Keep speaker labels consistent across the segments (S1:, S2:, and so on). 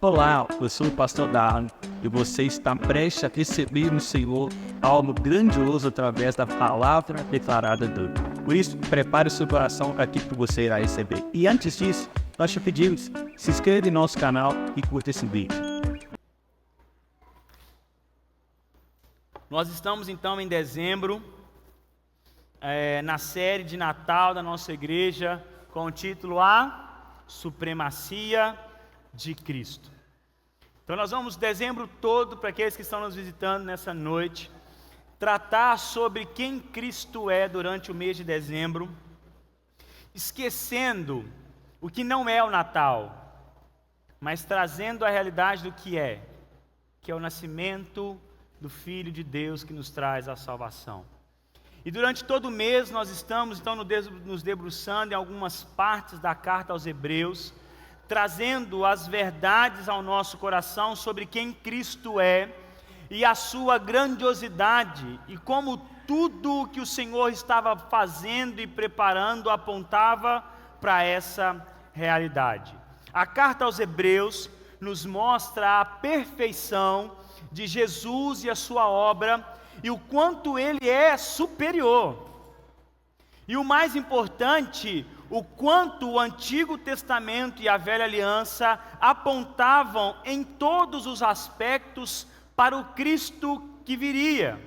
S1: Olá, eu sou o pastor Darwin e você está prestes a receber no Senhor algo grandioso através da palavra declarada dele. Por isso, prepare o seu coração para aquilo que você irá receber. E antes disso, nós te pedimos, se inscreva em nosso canal e curta esse vídeo.
S2: Nós estamos então em dezembro, na série de Natal da nossa igreja, com o título A Supremacia de Cristo. Então nós vamos dezembro todo, para aqueles que estão nos visitando nessa noite, tratar sobre quem Cristo é durante o mês de dezembro, esquecendo o que não é o Natal, mas trazendo a realidade do que é o nascimento do Filho de Deus que nos traz a salvação. E durante todo o mês nós estamos então nos debruçando em algumas partes da carta aos Hebreus, trazendo as verdades ao nosso coração sobre quem Cristo é e a sua grandiosidade e como tudo o que o Senhor estava fazendo e preparando apontava para essa realidade. A carta aos Hebreus nos mostra a perfeição de Jesus e a sua obra e o quanto ele é superior. E o mais importante, o quanto o Antigo Testamento e a Velha Aliança apontavam em todos os aspectos para o Cristo que viria.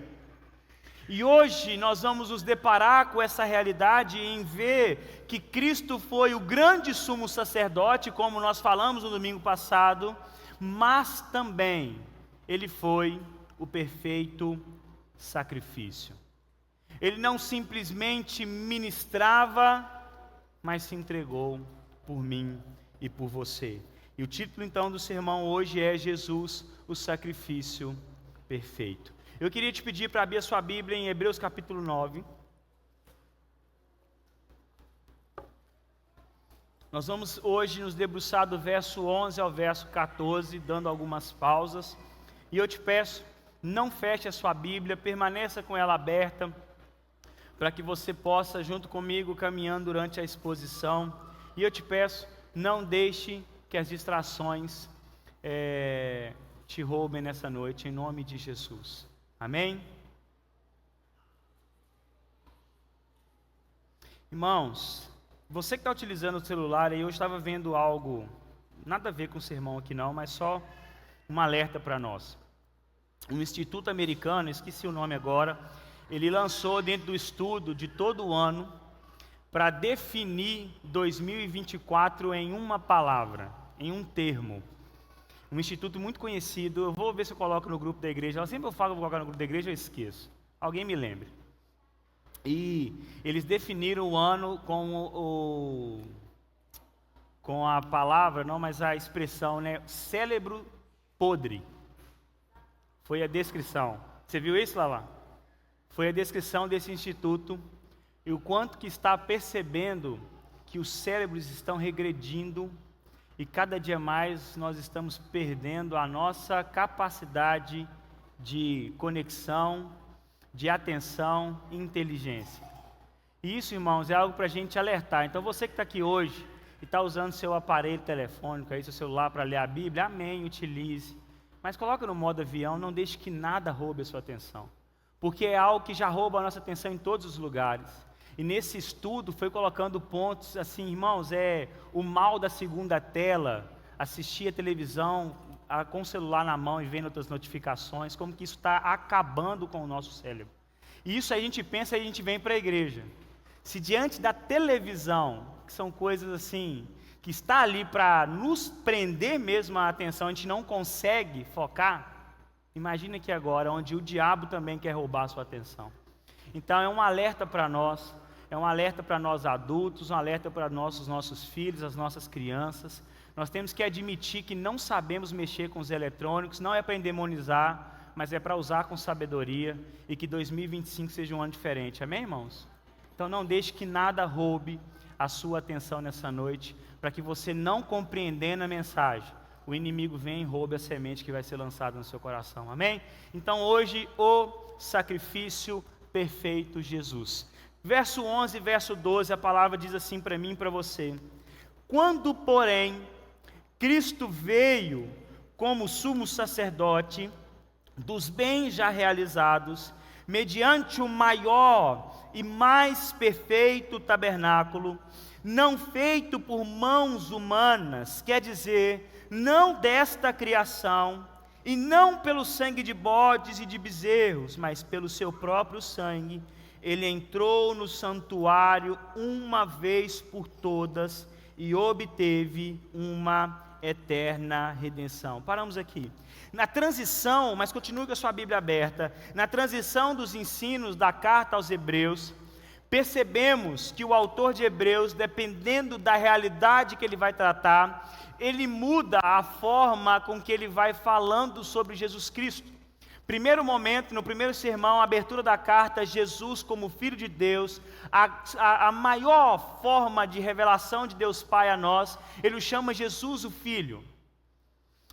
S2: E hoje nós vamos nos deparar com essa realidade em ver que Cristo foi o grande sumo sacerdote, como nós falamos no domingo passado, mas também ele foi o perfeito sacrifício. Ele não simplesmente ministrava, mas se entregou por mim e por você. E o título então do sermão hoje é Jesus, o sacrifício perfeito. Eu queria te pedir para abrir a sua Bíblia em Hebreus capítulo 9. Nós vamos hoje nos debruçar do verso 11 ao verso 14, dando algumas pausas. E eu te peço, não feche a sua Bíblia, permaneça com ela aberta, para que você possa, junto comigo, caminhando durante a exposição. E eu te peço, não deixe que as distrações te roubem nessa noite, em nome de Jesus. Amém? Irmãos, você que está utilizando o celular, eu estava vendo algo, nada a ver com o sermão aqui não, mas só um alerta para nós. Um instituto americano, esqueci o nome agora, ele lançou dentro do estudo de todo o ano para definir 2024 em uma palavra, em um termo. Um instituto muito conhecido, eu vou ver se eu coloco no grupo da igreja, sempre eu falo que vou colocar no grupo da igreja, eu esqueço. Alguém me lembre. E eles definiram o ano com a palavra, não, mas a expressão, né? Cérebro podre. Foi a descrição. Você viu isso, Lala? Foi a descrição desse instituto e o quanto que está percebendo que os cérebros estão regredindo e cada dia mais nós estamos perdendo a nossa capacidade de conexão, de atenção e inteligência. E isso, irmãos, é algo para a gente alertar. Então você que está aqui hoje e está usando seu aparelho telefônico, aí, seu celular para ler a Bíblia, amém, utilize. Mas coloca no modo avião, não deixe que nada roube a sua atenção. Porque é algo que já rouba a nossa atenção em todos os lugares. E nesse estudo foi colocando pontos assim, irmãos, o mal da segunda tela, assistir a televisão com o celular na mão e vendo outras notificações, como que isso está acabando com o nosso cérebro. E isso a gente pensa e a gente vem para a igreja. Se diante da televisão, que são coisas assim, que está ali para nos prender mesmo a atenção, a gente não consegue focar, imagina que agora, onde o diabo também quer roubar a sua atenção. Então é um alerta para nós, é um alerta para nós adultos, um alerta para os nossos filhos, as nossas crianças. Nós temos que admitir que não sabemos mexer com os eletrônicos, não é para endemonizar, mas é para usar com sabedoria e que 2025 seja um ano diferente. Amém, irmãos? Então não deixe que nada roube a sua atenção nessa noite, para que você, não compreendendo a mensagem, o inimigo vem e roube a semente que vai ser lançada no seu coração. Amém? Então hoje, o sacrifício perfeito, Jesus. Verso 11 e verso 12, a palavra diz assim para mim e para você: quando, porém, Cristo veio como sumo sacerdote dos bens já realizados, mediante o maior e mais perfeito tabernáculo, não feito por mãos humanas, quer dizer, não desta criação, e não pelo sangue de bodes e de bezerros, mas pelo seu próprio sangue, ele entrou no santuário uma vez por todas e obteve uma eterna redenção. Paramos aqui. Na transição, mas continue com a sua Bíblia aberta, na transição dos ensinos da carta aos Hebreus, percebemos que o autor de Hebreus, dependendo da realidade que ele vai tratar, ele muda a forma com que ele vai falando sobre Jesus Cristo. Primeiro momento, no primeiro sermão, a abertura da carta, Jesus como Filho de Deus, a maior forma de revelação de Deus Pai a nós, ele o chama Jesus o Filho.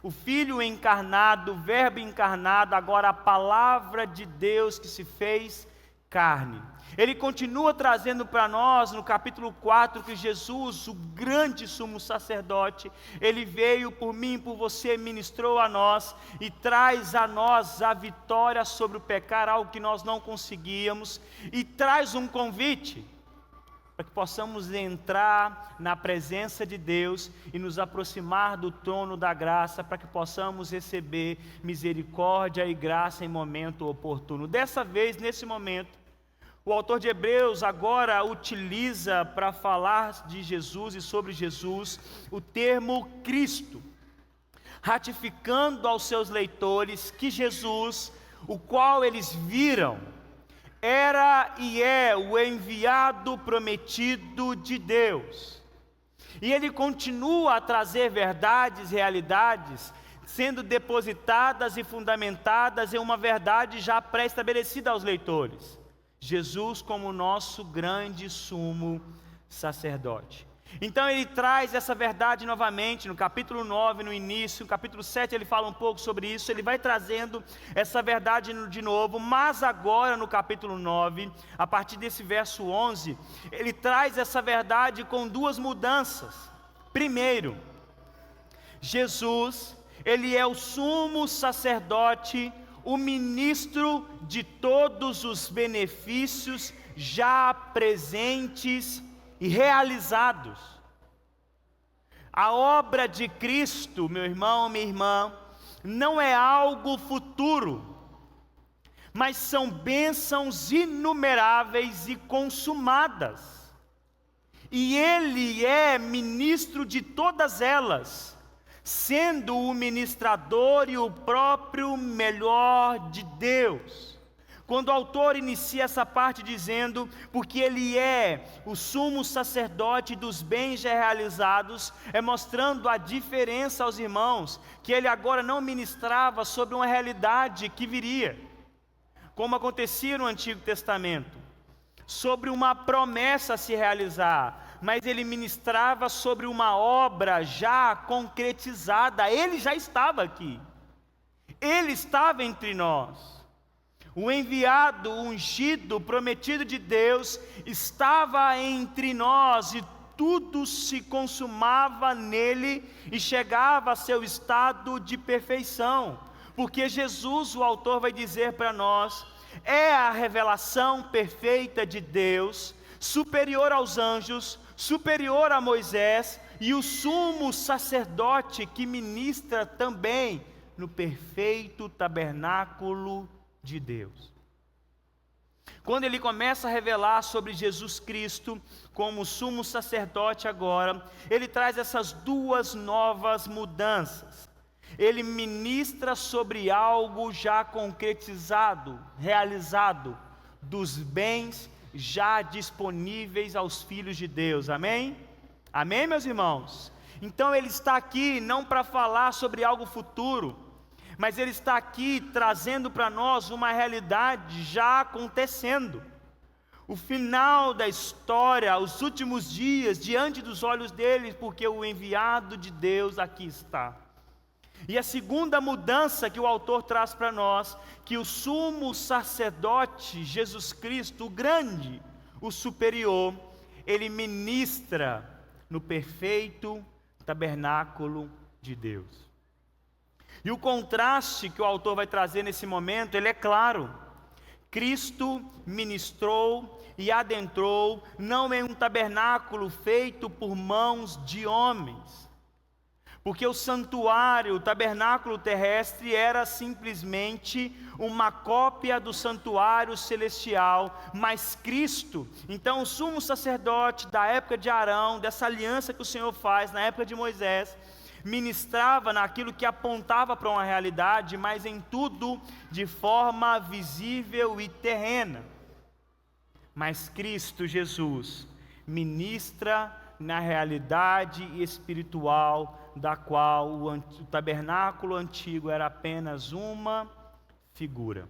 S2: O Filho encarnado, o Verbo encarnado, agora a palavra de Deus que se fez carne. Ele continua trazendo para nós, no capítulo 4, que Jesus, o grande sumo sacerdote, ele veio por mim, por você, ministrou a nós e traz a nós a vitória sobre o pecado, algo que nós não conseguíamos, e traz um convite para que possamos entrar na presença de Deus e nos aproximar do trono da graça, para que possamos receber misericórdia e graça em momento oportuno. Dessa vez, nesse momento, o autor de Hebreus agora utiliza para falar de Jesus e sobre Jesus o termo Cristo, ratificando aos seus leitores que Jesus, o qual eles viram, era e é o enviado prometido de Deus. E ele continua a trazer verdades, realidades, sendo depositadas e fundamentadas em uma verdade já pré-estabelecida aos leitores. Jesus como nosso grande sumo sacerdote. Então ele traz essa verdade novamente, no capítulo 9, no início, no capítulo 7 ele fala um pouco sobre isso, ele vai trazendo essa verdade de novo, mas agora no capítulo 9, a partir desse verso 11, ele traz essa verdade com duas mudanças. Primeiro, Jesus, ele é o sumo sacerdote, o ministro de todos os benefícios já presentes e realizados. A obra de Cristo, meu irmão, minha irmã, não é algo futuro, mas são bênçãos inumeráveis e consumadas. E Ele é ministro de todas elas, sendo o ministrador e o próprio melhor de Deus. Quando o autor inicia essa parte dizendo, porque ele é o sumo sacerdote dos bens já realizados, é mostrando a diferença aos irmãos, que ele agora não ministrava sobre uma realidade que viria, como acontecia no Antigo Testamento, sobre uma promessa a se realizar, mas ele ministrava sobre uma obra já concretizada. Ele já estava aqui, ele estava entre nós. O enviado, o ungido, o prometido de Deus, estava entre nós e tudo se consumava nele e chegava a seu estado de perfeição, porque Jesus, o autor vai dizer para nós, é a revelação perfeita de Deus, superior aos anjos, superior a Moisés, e o sumo sacerdote que ministra também no perfeito tabernáculo de Deus. Quando ele começa a revelar sobre Jesus Cristo como sumo sacerdote agora, ele traz essas duas novas mudanças. Ele ministra sobre algo já concretizado, realizado, dos bens já disponíveis aos filhos de Deus, amém? Amém, meus irmãos? Então ele está aqui não para falar sobre algo futuro, mas ele está aqui trazendo para nós uma realidade já acontecendo. O final da história, os últimos dias, diante dos olhos dele, porque o enviado de Deus aqui está. E a segunda mudança que o autor traz para nós, que o sumo sacerdote, Jesus Cristo, o grande, o superior, ele ministra no perfeito tabernáculo de Deus. E o contraste que o autor vai trazer nesse momento, ele é claro. Cristo ministrou e adentrou, não em um tabernáculo feito por mãos de homens. Porque o santuário, o tabernáculo terrestre, era simplesmente uma cópia do santuário celestial, mas Cristo, então o sumo sacerdote da época de Arão, dessa aliança que o Senhor faz na época de Moisés, ministrava naquilo que apontava para uma realidade, mas em tudo de forma visível e terrena. Mas Cristo Jesus ministra na realidade espiritual, da qual o tabernáculo antigo era apenas uma figura.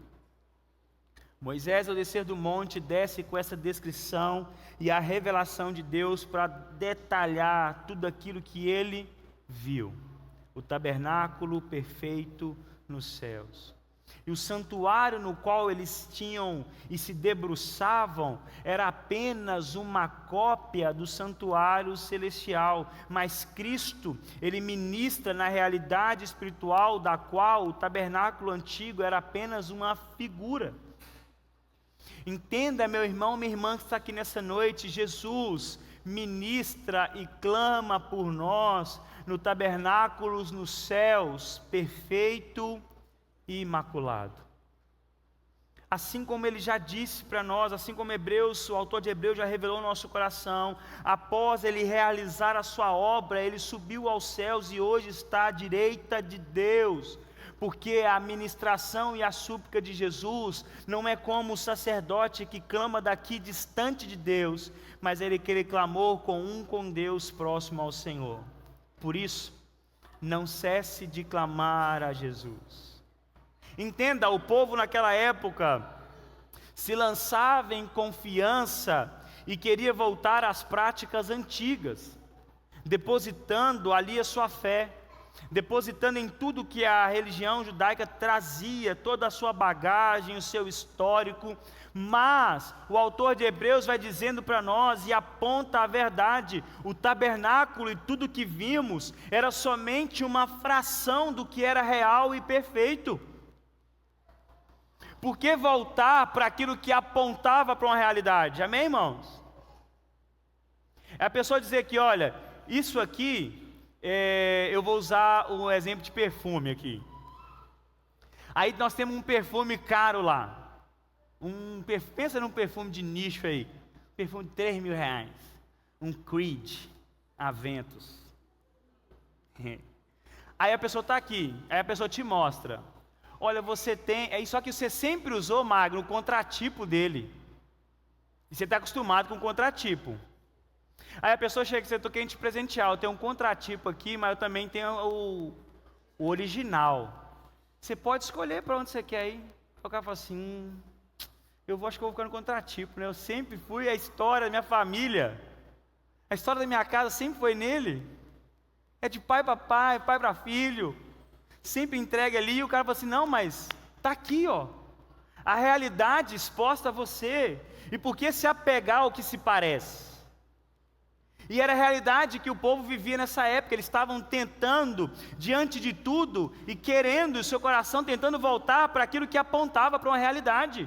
S2: Moisés, ao descer do monte, desce com essa descrição e a revelação de Deus para detalhar tudo aquilo que ele viu. O tabernáculo perfeito nos céus. E o santuário no qual eles tinham e se debruçavam era apenas uma cópia do santuário celestial, mas Cristo, ele ministra na realidade espiritual da qual o tabernáculo antigo era apenas uma figura. Entenda, meu irmão, minha irmã que está aqui nessa noite, Jesus ministra e clama por nós no tabernáculo nos céus, perfeito e imaculado. Assim como ele já disse para nós, assim como Hebreus, o autor de Hebreus já revelou no nosso coração, após ele realizar a sua obra, ele subiu aos céus e hoje está à direita de Deus, porque a ministração e a súplica de Jesus não é como o sacerdote que clama daqui distante de Deus, mas ele clamou com Deus próximo ao Senhor. Por isso, não cesse de clamar a Jesus. Entenda, o povo naquela época se lançava em confiança e queria voltar às práticas antigas, depositando ali a sua fé, depositando em tudo que a religião judaica trazia, toda a sua bagagem, o seu histórico. Mas o autor de Hebreus vai dizendo para nós e aponta a verdade: o tabernáculo e tudo que vimos era somente uma fração do que era real e perfeito. Por que voltar para aquilo que apontava para uma realidade? Amém, irmãos? É a pessoa dizer que, olha, isso aqui, eu vou usar um exemplo de perfume aqui. Aí nós temos um perfume caro lá. Pensa num perfume de nicho aí. Perfume de R$3.000. Um Creed Aventus. Aí a pessoa está aqui. Aí a pessoa te mostra. Olha, você tem... Só que você sempre usou, Magno, o contratipo dele. E você está acostumado com o contratipo. Aí a pessoa chega e você quer te presentear. Eu tenho um contratipo aqui, mas eu também tenho o original. Você pode escolher para onde você quer ir. O cara fala assim... acho que eu vou ficar no contratipo, né? Eu sempre fui, a história da minha família, a história da minha casa sempre foi nele. É de pai para pai, pai para filho. Sempre entrega ali, e o cara fala assim, não, mas está aqui, ó. A realidade exposta a você. E por que se apegar ao que se parece? E era a realidade que o povo vivia nessa época. Eles estavam tentando, diante de tudo, e querendo, o seu coração tentando voltar para aquilo que apontava para uma realidade.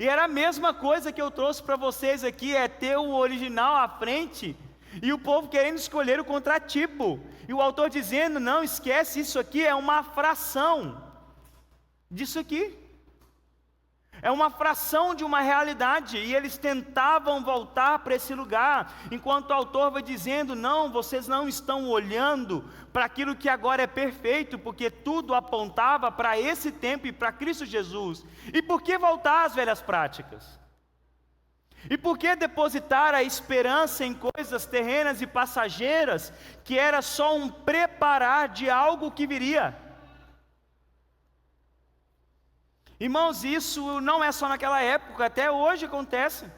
S2: E era a mesma coisa que eu trouxe para vocês aqui, é ter o original à frente, e o povo querendo escolher o contratipo, e o autor dizendo, não, esquece, isso aqui é uma fração disso aqui, é uma fração de uma realidade, e eles tentavam voltar para esse lugar, enquanto o autor vai dizendo, não, vocês não estão olhando para aquilo que agora é perfeito, porque tudo apontava para esse tempo e para Cristo Jesus. E por que voltar às velhas práticas? E por que depositar a esperança em coisas terrenas e passageiras, que era só um preparar de algo que viria? Irmãos, isso não é só naquela época, até hoje acontece.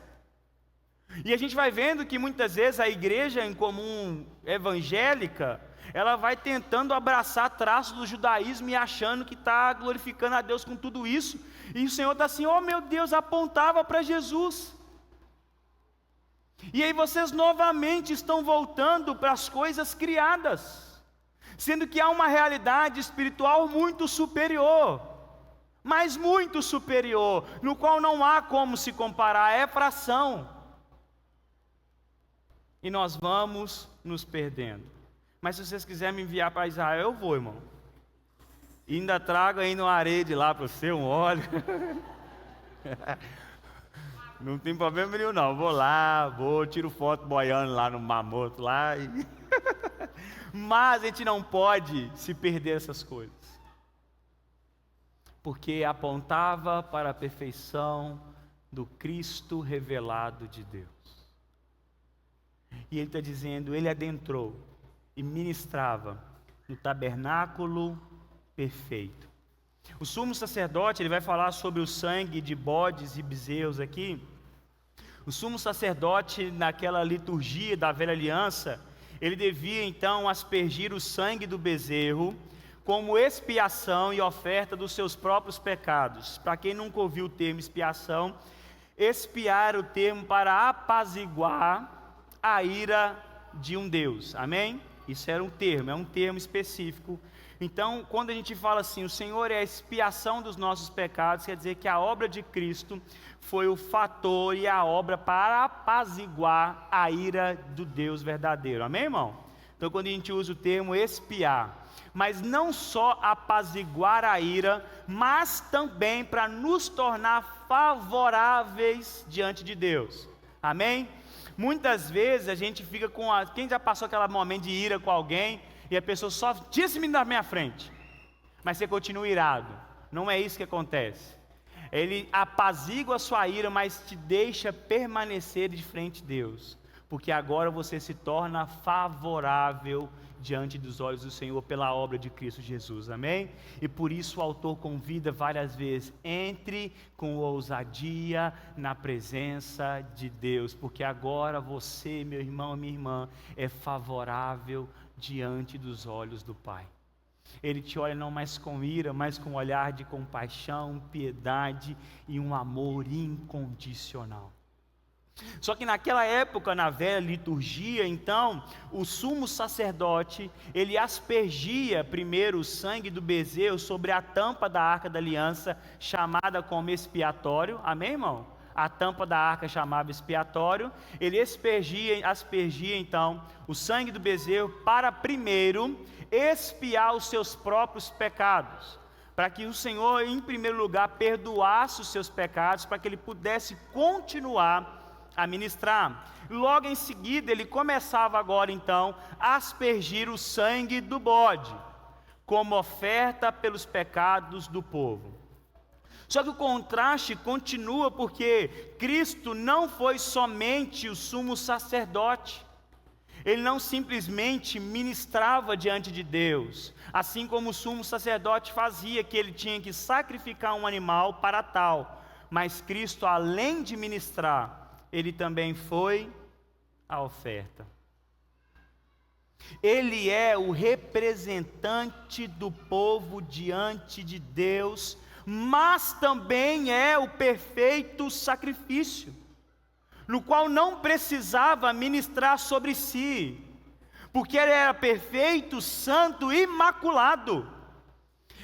S2: E a gente vai vendo que muitas vezes a igreja em comum evangélica, ela vai tentando abraçar traços do judaísmo e achando que está glorificando a Deus com tudo isso. E o Senhor está assim, oh meu Deus, apontava para Jesus. E aí vocês novamente estão voltando para as coisas criadas. sendo que há uma realidade espiritual muito superior, mas muito superior, no qual não há como se comparar, é fração. E nós vamos nos perdendo. Mas se vocês quiserem me enviar para Israel, eu vou, irmão. E ainda trago ainda uma areia de lá para você, um óleo. Não tem problema nenhum não, vou lá, tiro foto boiando lá no Mamoto lá. Mas a gente não pode se perder essas coisas. Porque apontava para a perfeição do Cristo revelado de Deus. E ele está dizendo, ele adentrou e ministrava no tabernáculo perfeito. O sumo sacerdote, ele vai falar sobre o sangue de bodes e bezerros aqui. O sumo sacerdote, naquela liturgia da velha aliança, ele devia então aspergir o sangue do bezerro como expiação e oferta dos seus próprios pecados. Para quem nunca ouviu o termo expiação, expiar o termo para apaziguar a ira de um Deus, amém? Isso era um termo, é um termo específico. Então, quando a gente fala assim, o Senhor é a expiação dos nossos pecados, quer dizer que a obra de Cristo foi o fator e a obra para apaziguar a ira do Deus verdadeiro, amém, irmão? Então, quando a gente usa o termo expiar, mas não só apaziguar a ira, mas também para nos tornar favoráveis diante de Deus, amém? Muitas vezes a gente fica com quem já passou aquele momento de ira com alguém e a pessoa só disse-me na minha frente, mas você continua irado. Não é isso que acontece. Ele apazigua a sua ira, mas te deixa permanecer de frente de Deus, porque agora você se torna favorável diante dos olhos do Senhor pela obra de Cristo Jesus, amém? E por isso o autor convida várias vezes, entre com ousadia na presença de Deus, porque agora você, meu irmão, minha irmã, é favorável diante dos olhos do Pai. Ele te olha não mais com ira, mas com um olhar de compaixão, piedade e um amor incondicional. Só que naquela época, na velha liturgia, então, o sumo sacerdote, ele aspergia primeiro o sangue do bezerro sobre a tampa da arca da aliança, chamada como expiatório, amém, irmão? A tampa da arca chamava expiatório. Ele aspergia então o sangue do bezerro para primeiro expiar os seus próprios pecados, para que o Senhor, em primeiro lugar, perdoasse os seus pecados, para que ele pudesse continuar a ministrar. Logo em seguida, ele começava agora então a aspergir o sangue do bode, como oferta pelos pecados do povo. Só que o contraste continua, porque Cristo não foi somente o sumo sacerdote. Ele não simplesmente ministrava diante de Deus, assim como o sumo sacerdote fazia, que ele tinha que sacrificar um animal para tal. Mas Cristo, além de ministrar, ele também foi a oferta. Ele é o representante do povo diante de Deus, mas também é o perfeito sacrifício, no qual não precisava ministrar sobre si, porque ele era perfeito, santo, imaculado.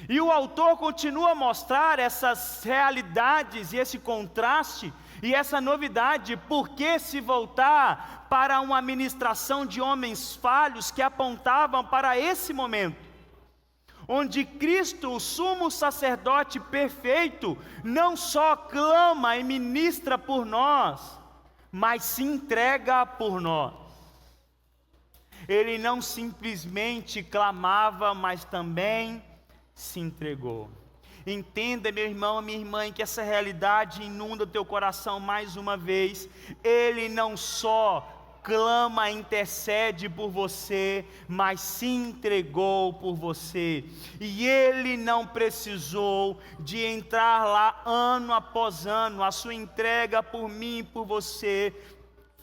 S2: E o autor continua a mostrar essas realidades e esse contraste e essa novidade, porque se voltar para uma ministração de homens falhos que apontavam para esse momento, onde Cristo, o sumo sacerdote perfeito, não só clama e ministra por nós, mas se entrega por nós. Ele não simplesmente clamava, mas também se entregou. Entenda, meu irmão, minha irmã, que essa realidade inunda o teu coração mais uma vez. Ele não só clama, intercede por você, mas se entregou por você. E ele não precisou de entrar lá ano após ano. A sua entrega por mim e por você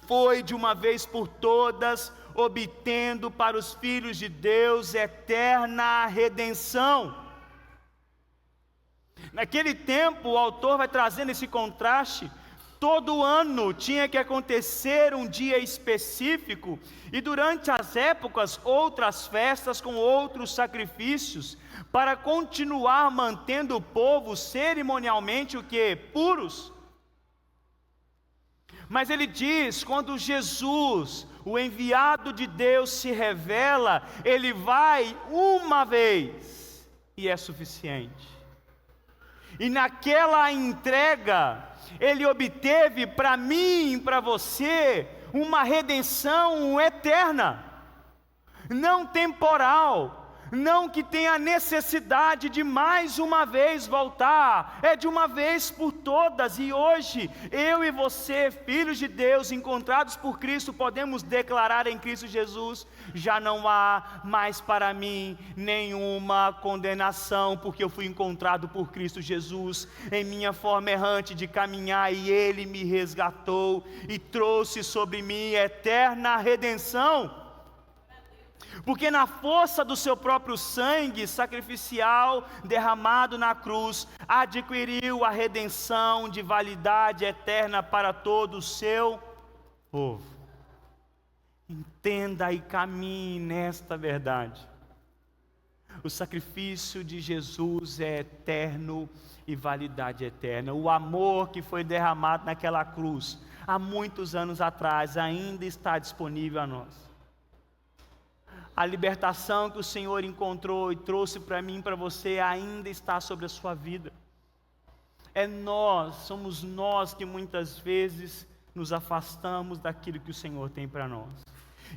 S2: foi de uma vez por todas, obtendo para os filhos de Deus eterna redenção. Naquele tempo, o autor vai trazendo esse contraste, Todo ano tinha que acontecer um dia específico, e durante as épocas, outras festas com outros sacrifícios, para continuar mantendo o povo cerimonialmente o que? Puros. Mas ele diz, quando Jesus, o enviado de Deus, se revela, ele vai uma vez, e é suficiente. E naquela entrega, ele obteve para mim e para você uma redenção eterna, não temporal, não que tenha necessidade de mais uma vez voltar, é de uma vez por todas. E hoje, eu e você, filhos de Deus, encontrados por Cristo, podemos declarar em Cristo Jesus: já não há mais para mim nenhuma condenação, porque eu fui encontrado por Cristo Jesus, em minha forma errante de caminhar, e Ele me resgatou, e trouxe sobre mim eterna redenção. Porque na força do seu próprio sangue sacrificial derramado na cruz, adquiriu a redenção de validade eterna para todo o seu povo. Entenda e caminhe nesta verdade. O sacrifício de Jesus é eterno e validade eterna. O amor que foi derramado naquela cruz há muitos anos atrás ainda está disponível a nós. A libertação que o Senhor encontrou e trouxe para mim e para você ainda está sobre a sua vida. Somos nós que muitas vezes nos afastamos daquilo que o Senhor tem para nós.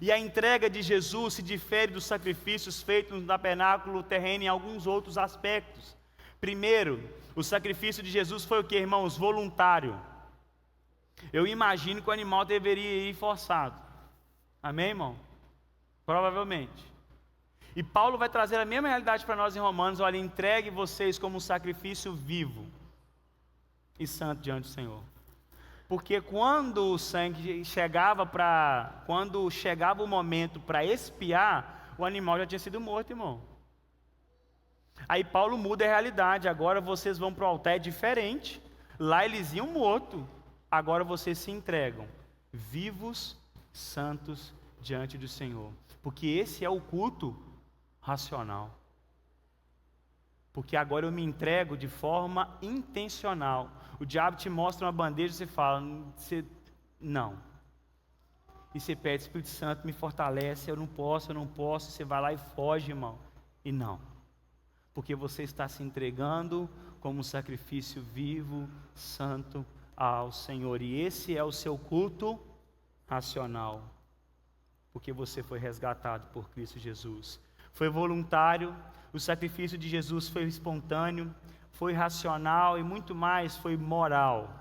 S2: E a entrega de Jesus se difere dos sacrifícios feitos no tabernáculo terreno em alguns outros aspectos. Primeiro, o sacrifício de Jesus foi o que, irmãos? Voluntário. Eu imagino que o animal deveria ir forçado. Amém, irmão? Provavelmente. E Paulo vai trazer a mesma realidade para nós em Romanos: olha, entregue vocês como um sacrifício vivo e santo diante do Senhor. Porque quando o sangue chegava o momento para expiar, o animal já tinha sido morto, irmão. Aí Paulo muda a realidade: agora vocês vão para o altar, é diferente. Lá eles iam morto, agora vocês se entregam vivos, santos diante do Senhor. Porque esse é o culto racional. Porque agora eu me entrego de forma intencional. O diabo te mostra uma bandeja e você fala: não. E você pede: Espírito Santo, me fortalece, eu não posso. Você vai lá e foge, irmão. E não. Porque você está se entregando como um sacrifício vivo, santo ao Senhor. E esse é o seu culto racional. Porque você foi resgatado por Cristo Jesus. Foi voluntário, o sacrifício de Jesus foi espontâneo, foi racional e muito mais, foi moral.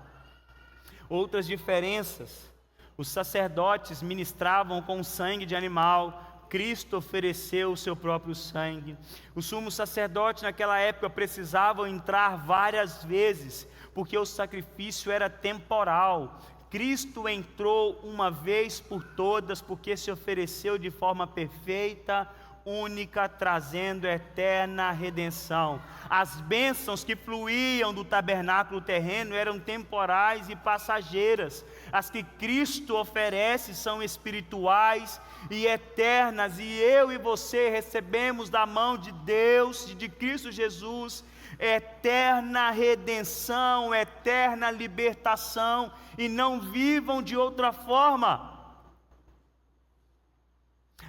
S2: Outras diferenças: os sacerdotes ministravam com sangue de animal, Cristo ofereceu o seu próprio sangue. O sumo sacerdote naquela época precisava entrar várias vezes, porque o sacrifício era temporal. Cristo entrou uma vez por todas, porque se ofereceu de forma perfeita, única, trazendo eterna redenção. As bênçãos que fluíam do tabernáculo terreno eram temporais e passageiras. As que Cristo oferece são espirituais e eternas, e eu e você recebemos da mão de Deus, de Cristo Jesus, eterna redenção, eterna libertação, e não vivam de outra forma.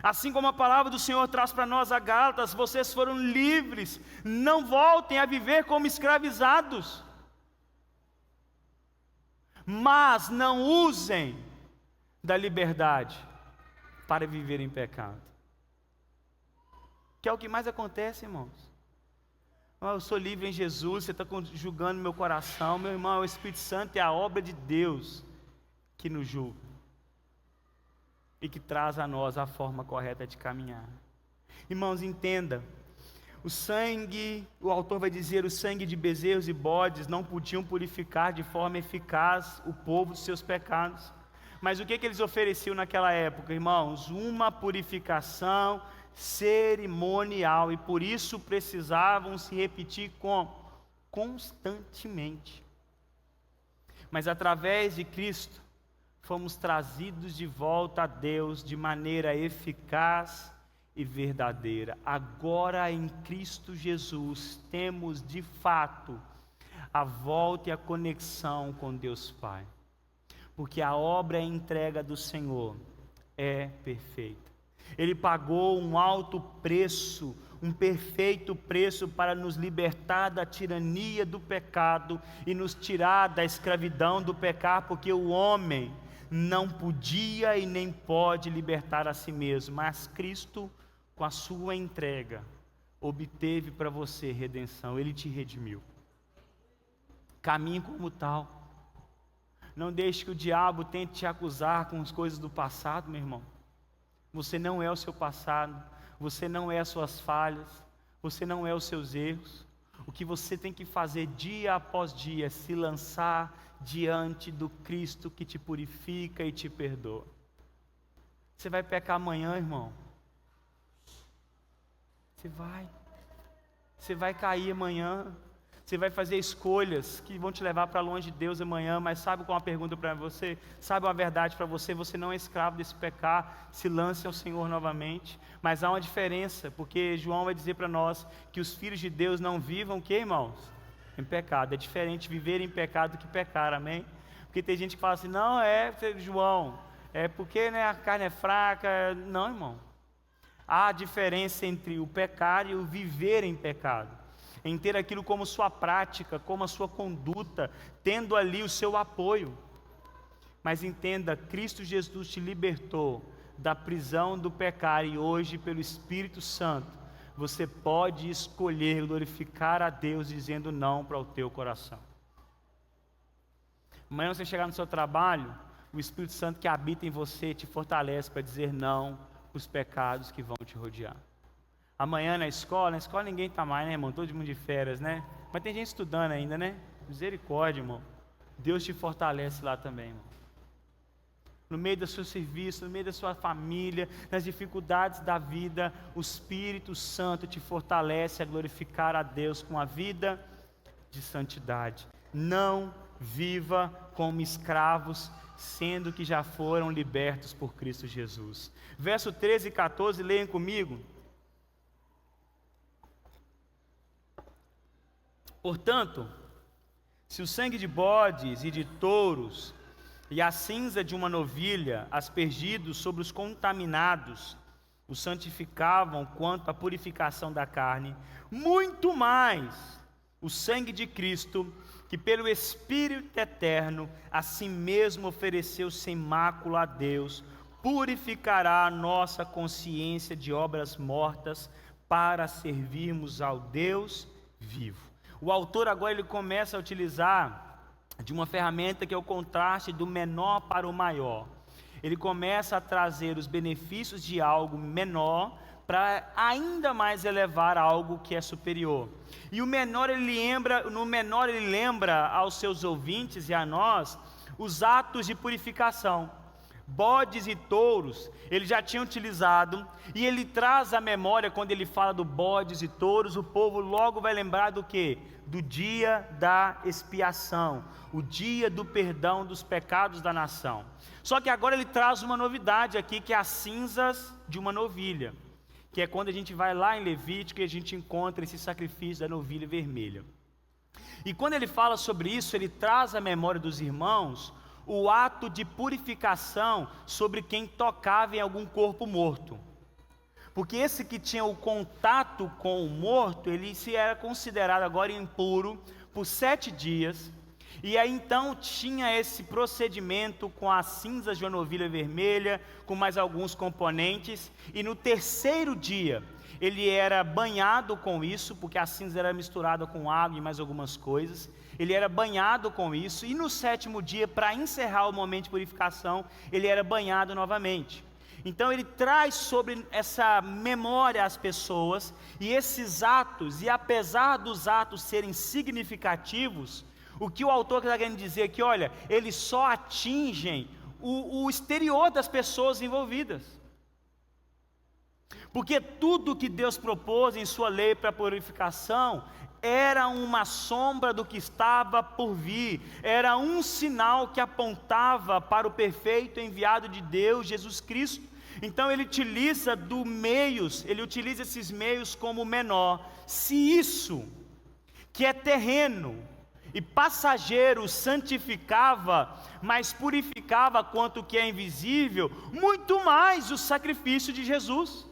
S2: Assim como a palavra do Senhor traz para nós a Gálatas: vocês foram livres, não voltem a viver como escravizados, mas não usem da liberdade para viver em pecado. Que é o que mais acontece, irmãos. Eu sou livre em Jesus, você está julgando meu coração. Meu irmão, o Espírito Santo é a obra de Deus que nos julga e que traz a nós a forma correta de caminhar. Irmãos, entenda: o sangue, o autor vai dizer, o sangue de bezerros e bodes não podiam purificar de forma eficaz o povo dos seus pecados. Mas o que eles ofereciam naquela época, irmãos? Uma purificação cerimonial, e por isso precisavam se repetir constantemente. mas através de Cristo, fomos trazidos de volta a Deus de maneira eficaz e verdadeira. Agora em Cristo Jesus, temos de fato a volta e a conexão com Deus Pai. Porque a obra e a entrega do Senhor é perfeita. Ele pagou um alto preço, um perfeito preço para nos libertar da tirania do pecado e nos tirar da escravidão do pecado, porque o homem não podia e nem pode libertar a si mesmo, mas Cristo, com a sua entrega, obteve para você redenção. Ele te redimiu. Caminhe como tal. Não deixe que o diabo tente te acusar com as coisas do passado, meu irmão. Você não é o seu passado, você não é as suas falhas, você não é os seus erros. O que você tem que fazer dia após dia é se lançar diante do Cristo que te purifica e te perdoa. Você vai pecar amanhã, irmão? Você vai cair amanhã. Você vai fazer escolhas que vão te levar para longe de Deus amanhã, mas sabe qual é uma pergunta para você? Sabe uma verdade para você? Você não é escravo desse pecado, se lance ao Senhor novamente. Mas há uma diferença, porque João vai dizer para nós que os filhos de Deus não vivam o que, irmãos? Em pecado. É diferente viver em pecado do que pecar, amém? Porque tem gente que fala assim, não, João, é porque a carne é fraca. Não, irmão. Há diferença entre o pecar e o viver em pecado. Em ter aquilo como sua prática, como a sua conduta, tendo ali o seu apoio. Mas entenda, Cristo Jesus te libertou da prisão do pecado e hoje, pelo Espírito Santo, você pode escolher glorificar a Deus dizendo não para o teu coração. Amanhã você chegar no seu trabalho, o Espírito Santo que habita em você te fortalece para dizer não para os pecados que vão te rodear. Amanhã na escola ninguém está mais, né, irmão? Todo mundo de férias, né? Mas tem gente estudando ainda, né? Misericórdia, irmão. Deus te fortalece lá também, irmão. No meio do seu serviço, no meio da sua família, nas dificuldades da vida, o Espírito Santo te fortalece a glorificar a Deus com a vida de santidade. Não viva como escravos, sendo que já foram libertos por Cristo Jesus. Verso 13 e 14, leiam comigo. Portanto, se o sangue de bodes e de touros e a cinza de uma novilha, aspergidos sobre os contaminados, os santificavam quanto à purificação da carne, muito mais o sangue de Cristo, que pelo Espírito eterno a si mesmo ofereceu sem mácula a Deus, purificará a nossa consciência de obras mortas para servirmos ao Deus vivo. O autor agora ele começa a utilizar de uma ferramenta que é o contraste do menor para o maior. Ele começa a trazer os benefícios de algo menor para ainda mais elevar algo que é superior. E no menor ele lembra aos seus ouvintes e a nós os atos de purificação. Bodes e touros, ele já tinha utilizado, e ele traz à memória, quando ele fala do bodes e touros, o povo logo vai lembrar do quê? Do dia da expiação, o dia do perdão dos pecados da nação. Só que agora ele traz uma novidade aqui, que é as cinzas de uma novilha, que é quando a gente vai lá em Levítico e a gente encontra esse sacrifício da novilha vermelha. E quando ele fala sobre isso, ele traz à memória dos irmãos o ato de purificação sobre quem tocava em algum corpo morto. Porque esse que tinha o contato com o morto, ele se era considerado agora impuro por 7 dias. E aí então tinha esse procedimento com as cinzas de uma novilha vermelha, com mais alguns componentes. E no 3º dia, ele era banhado com isso, porque a cinza era misturada com água e mais algumas coisas. Ele era banhado com isso, e no 7º dia, para encerrar o momento de purificação, ele era banhado novamente. Então ele traz sobre essa memória às pessoas, e esses atos, e apesar dos atos serem significativos, o que o autor está querendo dizer aqui, olha, eles só atingem o exterior das pessoas envolvidas. Porque tudo que Deus propôs em sua lei para purificação era uma sombra do que estava por vir, era um sinal que apontava para o perfeito enviado de Deus, Jesus Cristo. Então ele utiliza ele utiliza esses meios como menor. Se isso, que é terreno e passageiro, santificava, mas purificava quanto que é invisível, muito mais o sacrifício de Jesus.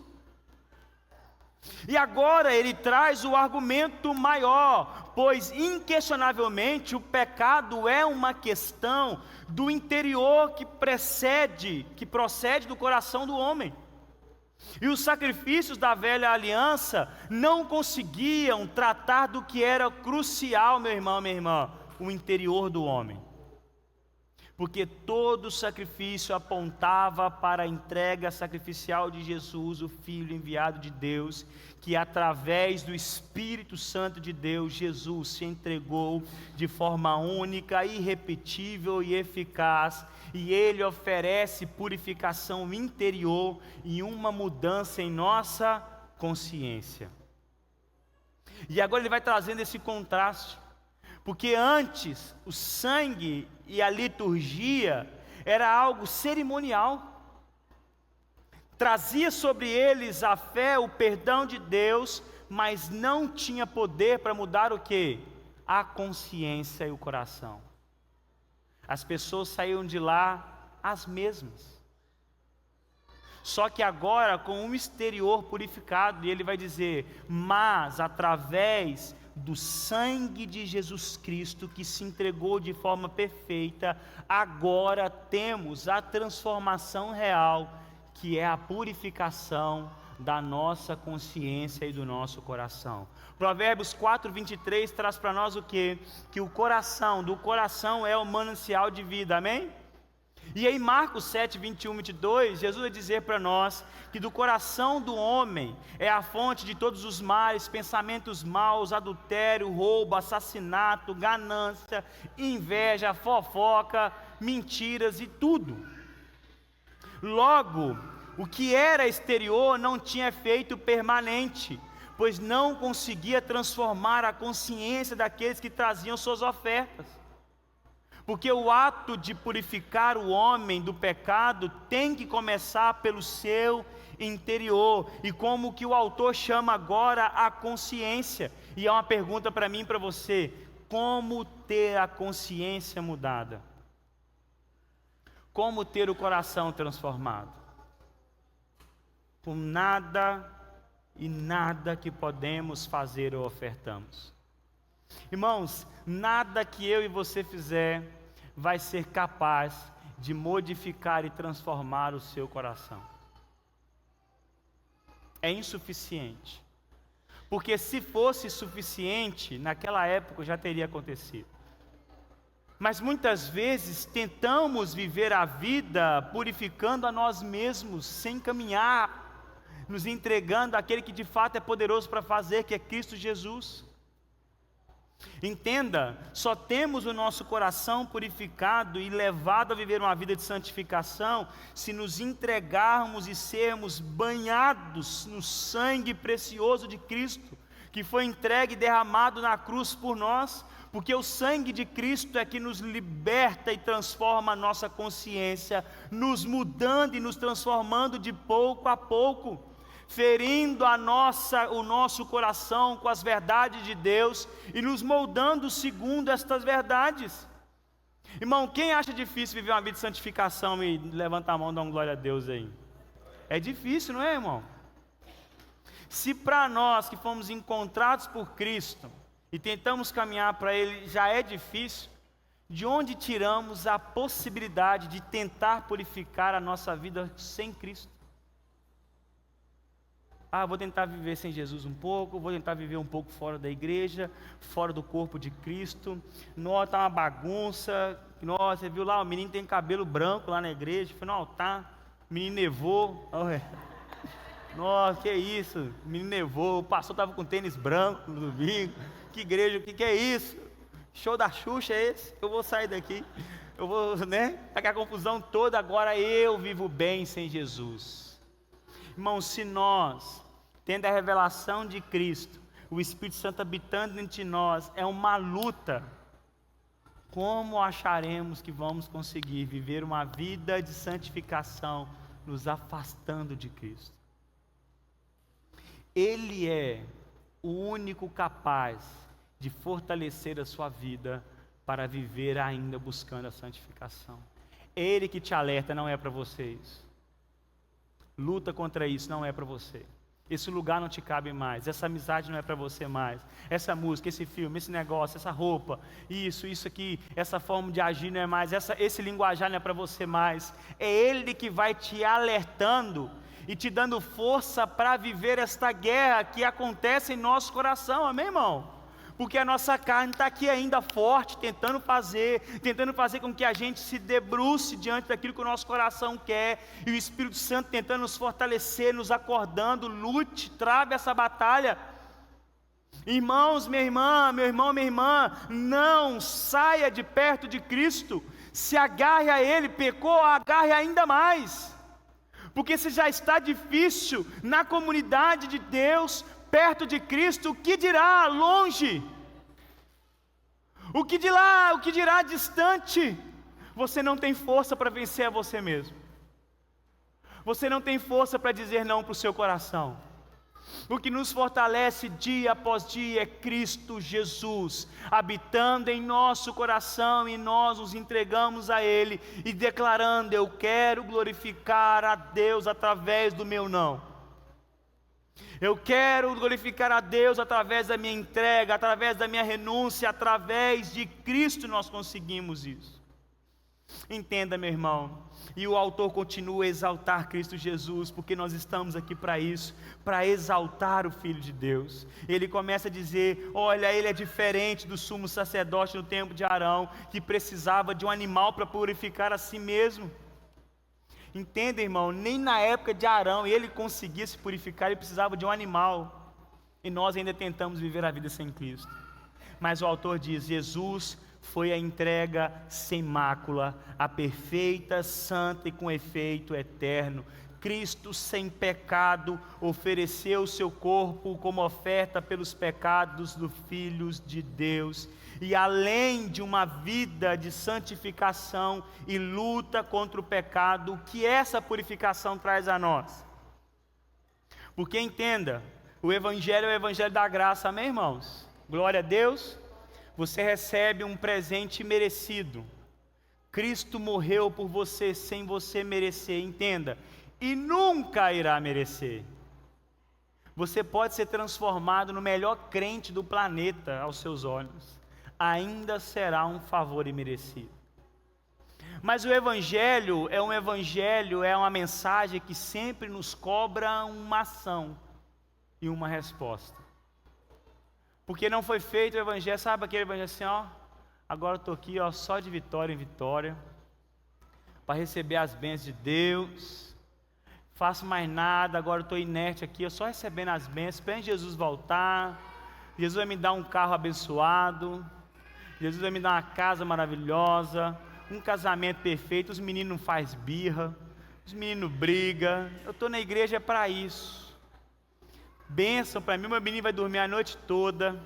S2: E agora ele traz o argumento maior, pois inquestionavelmente o pecado é uma questão do interior que procede do coração do homem. E os sacrifícios da velha aliança não conseguiam tratar do que era crucial, meu irmão, minha irmã, o interior do homem. Porque todo sacrifício apontava para a entrega sacrificial de Jesus, o Filho enviado de Deus, que através do Espírito Santo de Deus, Jesus se entregou de forma única, irrepetível e eficaz, e Ele oferece purificação interior e uma mudança em nossa consciência. E agora ele vai trazendo esse contraste, porque antes o sangue e a liturgia era algo cerimonial, trazia sobre eles a fé, o perdão de Deus, mas não tinha poder para mudar o quê? A consciência e o coração. As pessoas saíam de lá as mesmas. Só que agora com um exterior purificado, e ele vai dizer, mas através do sangue de Jesus Cristo, que se entregou de forma perfeita, agora temos a transformação real, que é a purificação da nossa consciência e do nosso coração. Provérbios 4:23 traz para nós o quê? Que do coração é o manancial de vida, amém? E em Marcos 7:21-22, Jesus vai dizer para nós que do coração do homem é a fonte de todos os males, pensamentos maus, adultério, roubo, assassinato, ganância, inveja, fofoca, mentiras e tudo. Logo, o que era exterior não tinha efeito permanente, pois não conseguia transformar a consciência daqueles que traziam suas ofertas. Porque o ato de purificar o homem do pecado tem que começar pelo seu interior, e como que o autor chama agora a consciência. E é uma pergunta para mim e para você: como ter a consciência mudada? Como ter o coração transformado? Com nada e nada que podemos fazer ou ofertamos. Irmãos, nada que eu e você fizer vai ser capaz de modificar e transformar o seu coração. É insuficiente. Porque se fosse suficiente, naquela época já teria acontecido. Mas muitas vezes tentamos viver a vida purificando a nós mesmos, sem caminhar, nos entregando àquele que de fato é poderoso para fazer, que é Cristo Jesus. Entenda, só temos o nosso coração purificado e levado a viver uma vida de santificação se nos entregarmos e sermos banhados no sangue precioso de Cristo, que foi entregue e derramado na cruz por nós. Porque o sangue de Cristo é que nos liberta e transforma a nossa consciência, nos mudando e nos transformando de pouco a pouco, ferindo o nosso coração com as verdades de Deus e nos moldando segundo estas verdades. Irmão, quem acha difícil viver uma vida de santificação e levanta a mão e dá uma glória a Deus aí? É difícil, não é, irmão? Se para nós que fomos encontrados por Cristo e tentamos caminhar para Ele já é difícil, de onde tiramos a possibilidade de tentar purificar a nossa vida sem Cristo? Vou tentar viver sem Jesus um pouco, vou tentar viver um pouco fora da igreja, fora do corpo de Cristo. Nossa, está uma bagunça. Nossa, você viu lá, o menino tem cabelo branco lá na igreja, foi no altar, o menino nevou. Nossa, que isso, o menino nevou, o pastor estava com tênis branco no domingo. Que igreja, o que é isso? Show da Xuxa é esse? Eu vou sair daqui, eu vou, tá com a confusão toda, agora eu vivo bem sem Jesus. Irmão, se nós, tendo a revelação de Cristo, o Espírito Santo habitando entre nós, é uma luta. Como acharemos que vamos conseguir viver uma vida de santificação, nos afastando de Cristo? Ele é o único capaz de fortalecer a sua vida para viver ainda buscando a santificação. Ele que te alerta, não é para vocês. Luta contra isso, não é para você. Esse lugar não te cabe mais, essa amizade não é para você mais, essa música, esse filme, esse negócio, essa roupa, isso aqui, essa forma de agir não é mais, esse linguajar não é para você mais. É Ele que vai te alertando e te dando força para viver esta guerra que acontece em nosso coração, amém, irmão? Porque a nossa carne está aqui ainda forte, tentando fazer com que a gente se debruce diante daquilo que o nosso coração quer, e o Espírito Santo tentando nos fortalecer, nos acordando, lute, trave essa batalha. Irmãos, minha irmã, meu irmão, minha irmã, não saia de perto de Cristo, se agarre a Ele, pecou, agarre ainda mais, porque se já está difícil na comunidade de Deus, perto de Cristo, o que dirá longe? O que dirá distante? Você não tem força para vencer a você mesmo. Você não tem força para dizer não para o seu coração. O que nos fortalece dia após dia é Cristo Jesus, habitando em nosso coração, e nós nos entregamos a Ele e declarando: eu quero glorificar a Deus através do meu não. Eu quero glorificar a Deus através da minha entrega, através da minha renúncia, através de Cristo nós conseguimos isso. Entenda, meu irmão, e o autor continua a exaltar Cristo Jesus, porque nós estamos aqui para isso, para exaltar o Filho de Deus. Ele começa a dizer: olha, ele é diferente do sumo sacerdote no tempo de Arão, que precisava de um animal para purificar a si mesmo. Entenda, irmão, nem na época de Arão ele conseguia se purificar, ele precisava de um animal, e nós ainda tentamos viver a vida sem Cristo. Mas o autor diz: Jesus foi a entrega sem mácula, a perfeita, santa e com efeito eterno. Cristo sem pecado ofereceu o seu corpo como oferta pelos pecados dos filhos de Deus. E além de uma vida de santificação e luta contra o pecado, o que essa purificação traz a nós? Porque entenda, o Evangelho é o Evangelho da graça, amém, irmãos? Glória a Deus. Você recebe um presente merecido. Cristo morreu por você sem você merecer, entenda, e nunca irá merecer. Você pode ser transformado no melhor crente do planeta aos seus olhos, ainda será um favor imerecido. Mas o Evangelho é uma mensagem que sempre nos cobra uma ação e uma resposta. Porque não foi feito o Evangelho, sabe aquele Evangelho assim, ó, agora eu estou aqui, ó, só de vitória em vitória, para receber as bênçãos de Deus, faço mais nada, agora eu estou inerte aqui, eu só recebendo as bênçãos, esperando Jesus voltar, Jesus vai me dar um carro abençoado, Jesus vai me dar uma casa maravilhosa, um casamento perfeito, os meninos não fazem birra, os meninos brigam, eu estou na igreja para isso. Bênção para mim, meu menino vai dormir a noite toda.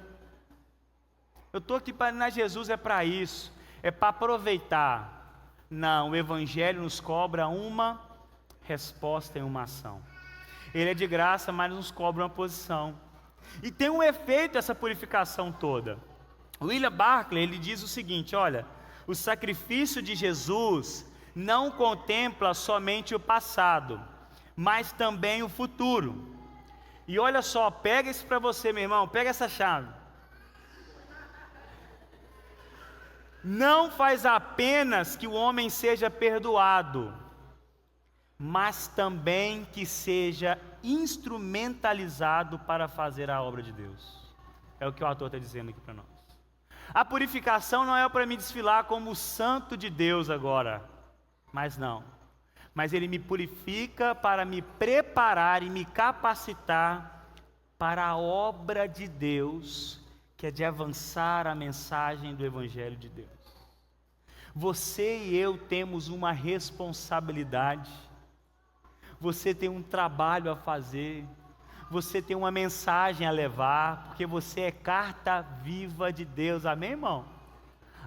S2: Eu estou aqui para Jesus, é para isso, é para aproveitar. Não, o Evangelho nos cobra uma resposta e uma ação. Ele é de graça, mas nos cobra uma posição. E tem um efeito essa purificação toda. William Barclay, ele diz o seguinte, olha, o sacrifício de Jesus não contempla somente o passado, mas também o futuro. E olha só, pega isso para você, meu irmão, pega essa chave. Não faz apenas que o homem seja perdoado, mas também que seja instrumentalizado para fazer a obra de Deus. É o que o autor está dizendo aqui para nós. A purificação não é para me desfilar como o santo de Deus agora, mas não. Mas Ele me purifica para me preparar e me capacitar para a obra de Deus, que é de avançar a mensagem do Evangelho de Deus. Você e eu temos uma responsabilidade, você tem um trabalho a fazer, você tem uma mensagem a levar, porque você é carta viva de Deus, amém, irmão?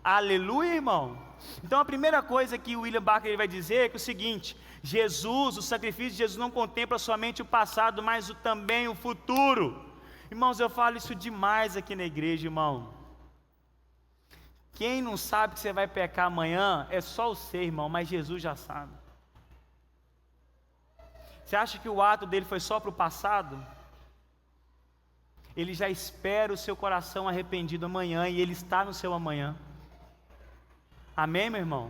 S2: Aleluia, irmão. Então a primeira coisa que o William Barclay vai dizer é que é o seguinte: Jesus, o sacrifício de Jesus não contempla somente o passado, mas também o futuro. Irmãos, eu falo isso demais aqui na igreja, irmão. Quem não sabe que você vai pecar amanhã é só você, irmão, mas Jesus já sabe. Você acha que o ato dele foi só para o passado? Ele já espera o seu coração arrependido amanhã, e ele está no seu amanhã. Amém, meu irmão?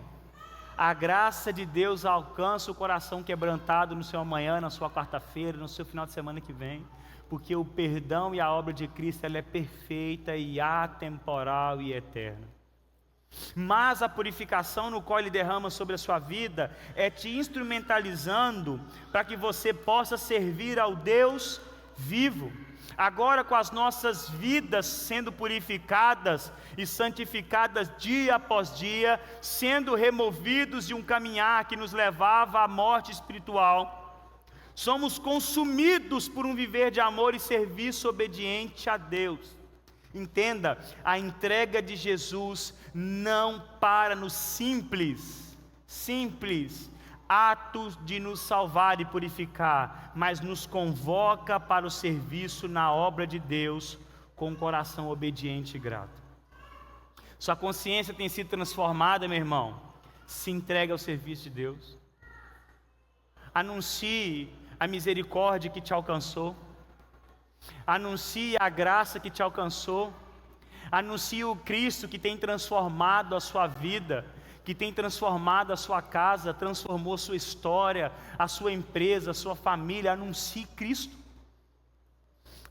S2: A graça de Deus alcança o coração quebrantado no seu amanhã, na sua quarta-feira, no seu final de semana que vem, porque o perdão e a obra de Cristo, ela é perfeita e atemporal e eterna. Mas a purificação no qual Ele derrama sobre a sua vida é te instrumentalizando para que você possa servir ao Deus vivo. Agora, com as nossas vidas sendo purificadas e santificadas dia após dia, sendo removidos de um caminhar que nos levava à morte espiritual, somos consumidos por um viver de amor e serviço obediente a Deus. Entenda, a entrega de Jesus não para no simples atos de nos salvar e purificar, mas nos convoca para o serviço na obra de Deus com um coração obediente e grato. Sua consciência tem sido transformada, meu irmão? Se entregue ao serviço de Deus. Anuncie a misericórdia que te alcançou. Anuncie a graça que te alcançou. Anuncie o Cristo que tem transformado a sua vida, que tem transformado a sua casa, transformou a sua história, a sua empresa, a sua família. Anuncie Cristo.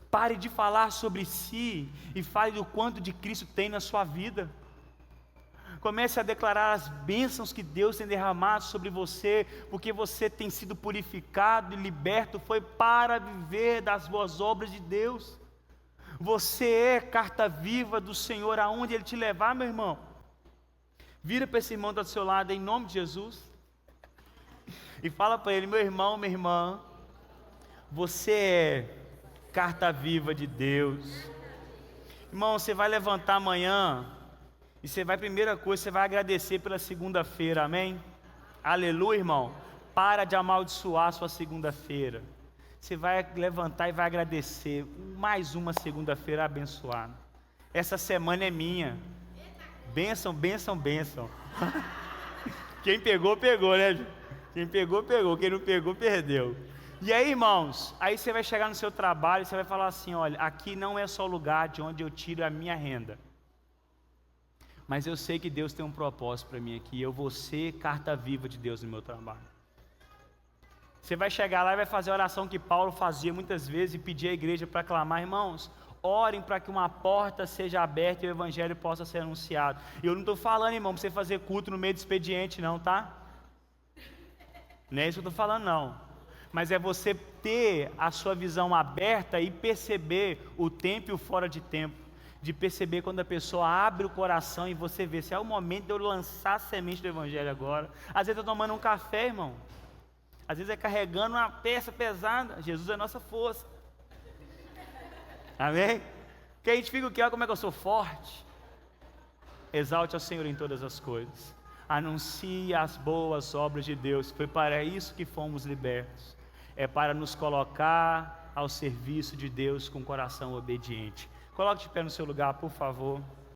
S2: Pare de falar sobre si e fale do quanto de Cristo tem na sua vida. Comece a declarar as bênçãos que Deus tem derramado sobre você, porque você tem sido purificado e liberto, foi para viver das boas obras de Deus. Você é carta viva do Senhor, aonde Ele te levar, meu irmão. Vira para esse irmão que está do seu lado, em nome de Jesus, e fala para ele: meu irmão, minha irmã, você é carta viva de Deus. Irmão, você vai levantar amanhã, e você vai, primeira coisa, você vai agradecer pela segunda-feira, amém? Aleluia, irmão. Para de amaldiçoar a sua segunda-feira. Você vai levantar e vai agradecer. Mais uma segunda-feira abençoada. Essa semana é minha. Bênção, bênção, bênção. Quem pegou, pegou, né? Quem pegou, pegou. Quem não pegou, perdeu. E aí, irmãos, aí você vai chegar no seu trabalho e você vai falar assim: olha, aqui não é só o lugar de onde eu tiro a minha renda, mas eu sei que Deus tem um propósito para mim aqui. Eu vou ser carta viva de Deus no meu trabalho. Você vai chegar lá e vai fazer a oração que Paulo fazia muitas vezes e pedir à igreja para clamar: irmãos, orem para que uma porta seja aberta e o evangelho possa ser anunciado. E eu não estou falando, irmão, para você fazer culto no meio do expediente, não, tá? Não é isso que eu estou falando, não. Mas é você ter a sua visão aberta e perceber o tempo e o fora de tempo. De perceber quando a pessoa abre o coração e você vê se é o momento de eu lançar a semente do evangelho agora. Às vezes eu estou tomando um café, irmão. Às vezes é carregando uma peça pesada. Jesus é a nossa força. Amém? Que a gente fica o que? Olha como é que eu sou forte. Exalte ao Senhor em todas as coisas. Anuncie as boas obras de Deus. Foi para isso que fomos libertos. É para nos colocar ao serviço de Deus com coração obediente. Coloque de pé no seu lugar, por favor.